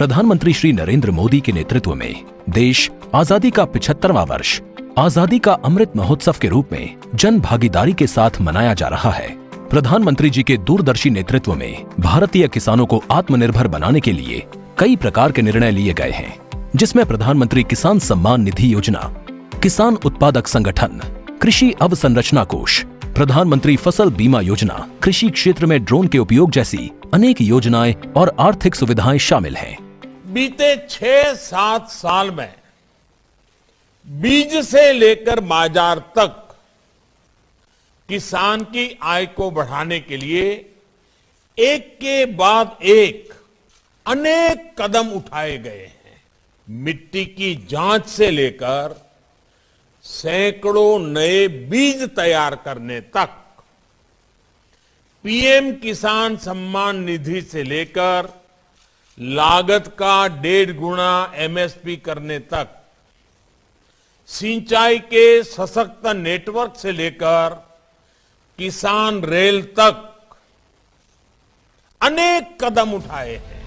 प्रधानमंत्री श्री नरेंद्र मोदी के नेतृत्व में देश आजादी का 75वां वर्ष आजादी का अमृत महोत्सव के रूप में जन भागीदारी के साथ मनाया जा रहा है। प्रधानमंत्री जी के दूरदर्शी नेतृत्व में भारतीय किसानों को आत्मनिर्भर बनाने के लिए कई प्रकार के निर्णय लिए गए हैं, जिसमें प्रधानमंत्री किसान सम्मान निधि योजना, किसान उत्पादक संगठन, कृषि अवसंरचना कोष, प्रधानमंत्री फसल बीमा योजना, कृषि क्षेत्र में ड्रोन के उपयोग जैसी अनेक योजनाएं और आर्थिक सुविधाएं शामिल हैं। बीते 6-7 साल में बीज से लेकर बाजार तक किसान की आय को बढ़ाने के लिए एक के बाद एक अनेक कदम उठाए गए हैं। मिट्टी की जांच से लेकर सैकड़ों नए बीज तैयार करने तक, पीएम किसान सम्मान निधि से लेकर लागत का 1.5 गुना एमएसपी करने तक, सिंचाई के सशक्त नेटवर्क से लेकर किसान रेल तक अनेक कदम उठाए हैं।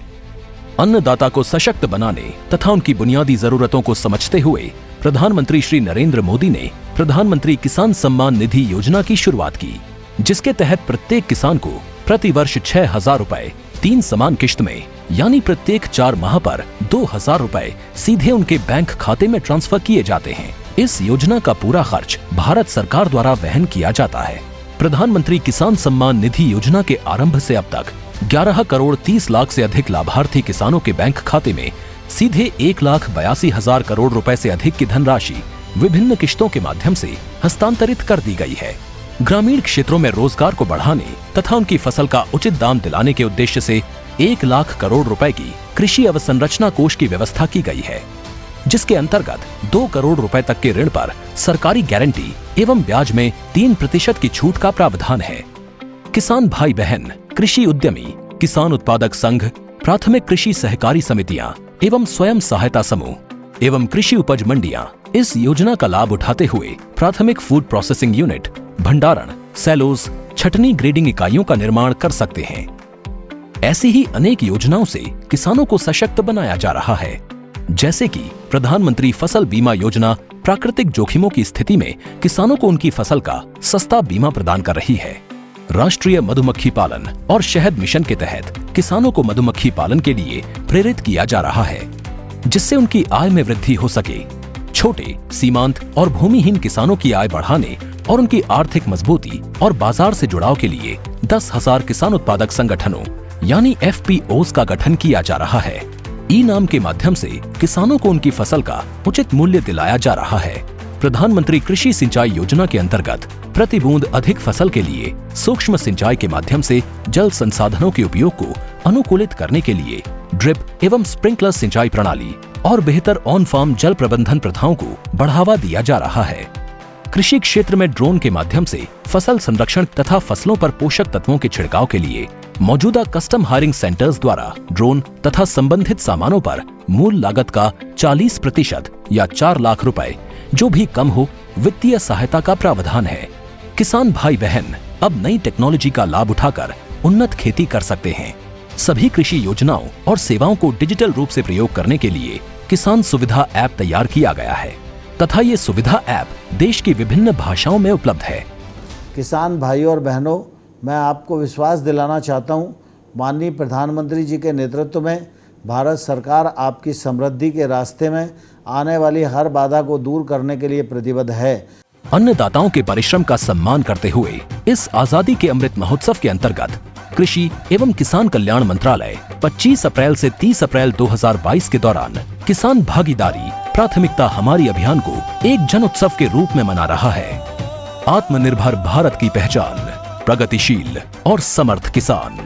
अन्नदाता को सशक्त बनाने तथा उनकी बुनियादी जरूरतों को समझते हुए प्रधानमंत्री श्री नरेंद्र मोदी ने प्रधानमंत्री किसान सम्मान निधि योजना की शुरुआत की, जिसके तहत प्रत्येक किसान को प्रति वर्ष 6,000 रुपए 3 समान किश्त में यानी प्रत्येक 4 माह पर 2,000 रुपए सीधे उनके बैंक खाते में ट्रांसफर किए जाते हैं। इस योजना का पूरा खर्च भारत सरकार द्वारा वहन किया जाता है। प्रधानमंत्री किसान सम्मान निधि योजना के आरंभ से अब तक 11 करोड़ 30 लाख से अधिक लाभार्थी किसानों के बैंक खाते में सीधे 1,82,000 करोड़ रुपए से अधिक की धनराशि विभिन्न किश्तों के माध्यम से हस्तांतरित कर दी गई है। ग्रामीण क्षेत्रों में रोजगार को बढ़ाने तथा उनकी फसल का उचित दाम दिलाने के उद्देश्य से 1 लाख करोड़ रुपए की कृषि अवसंरचना कोष की व्यवस्था की गई है, जिसके अंतर्गत 2 करोड़ रुपए तक के ऋण पर सरकारी गारंटी एवं ब्याज में 3% की छूट का प्रावधान है। किसान भाई बहन, कृषि उद्यमी, किसान उत्पादक संघ, प्राथमिक कृषि सहकारी समितियां एवं स्वयं सहायता समूह एवं कृषि उपज मंडियां इस योजना का लाभ उठाते हुए प्राथमिक फूड प्रोसेसिंग यूनिट, भंडारण, सेलोज, छटनी ग्रेडिंग इकाइयों का निर्माण कर सकते हैं। ऐसी ही अनेक योजनाओं से किसानों को सशक्त बनाया जा रहा है, जैसे कि प्रधानमंत्री फसल बीमा योजना प्राकृतिक जोखिमों की स्थिति में किसानों को उनकी फसल का सस्ता बीमा प्रदान कर रही है। राष्ट्रीय मधुमक्खी पालन और शहद मिशन के तहत किसानों को मधुमक्खी पालन के लिए प्रेरित किया जा रहा है, जिससे उनकी आय में वृद्धि हो सके। छोटे, सीमांत और भूमिहीन किसानों की आय बढ़ाने और उनकी आर्थिक मजबूती और बाजार से जुड़ाव के लिए 10,000 किसान उत्पादक संगठनों यानी FPOs का गठन किया जा रहा है। ई-नाम के माध्यम से किसानों को उनकी फसल का उचित मूल्य दिलाया जा रहा है। प्रधानमंत्री कृषि सिंचाई योजना के अंतर्गत प्रति बूंद अधिक फसल के लिए सूक्ष्म सिंचाई के माध्यम से जल संसाधनों के उपयोग को अनुकूलित करने के लिए ड्रिप एवं स्प्रिंकलर सिंचाई प्रणाली और बेहतर ऑन फार्म जल प्रबंधन प्रथाओं को बढ़ावा दिया जा रहा है। कृषि क्षेत्र में ड्रोन के माध्यम से फसल संरक्षण तथा फसलों पर पोषक तत्वों के छिड़काव के लिए मौजूदा कस्टम हायरिंग सेंटर्स द्वारा ड्रोन तथा संबंधित सामानों पर मूल लागत का 40% या 4 लाख रुपए जो भी कम हो वित्तीय सहायता का प्रावधान है। किसान भाई बहन अब नई टेक्नोलॉजी का लाभ उठाकर उन्नत खेती कर सकते हैं। सभी कृषि योजनाओं और सेवाओं को डिजिटल रूप से प्रयोग करने के लिए किसान सुविधा ऐप तैयार किया गया है तथा ये सुविधा ऐप देश की विभिन्न भाषाओं में उपलब्ध है। किसान भाइयों और बहनों, मैं आपको विश्वास दिलाना चाहता हूँ, माननीय प्रधानमंत्री जी के नेतृत्व में भारत सरकार आपकी समृद्धि के रास्ते में आने वाली हर बाधा को दूर करने के लिए प्रतिबद्ध है। अन्नदाताओं के परिश्रम का सम्मान करते हुए इस आजादी के अमृत महोत्सव के अंतर्गत कृषि एवं किसान कल्याण मंत्रालय 25 अप्रैल से 30 अप्रैल 2022 के दौरान किसान भागीदारी प्राथमिकता हमारी अभियान को एक जन उत्सव के रूप में मना रहा है। आत्मनिर्भर भारत की पहचान, प्रगतिशील और समर्थ किसान।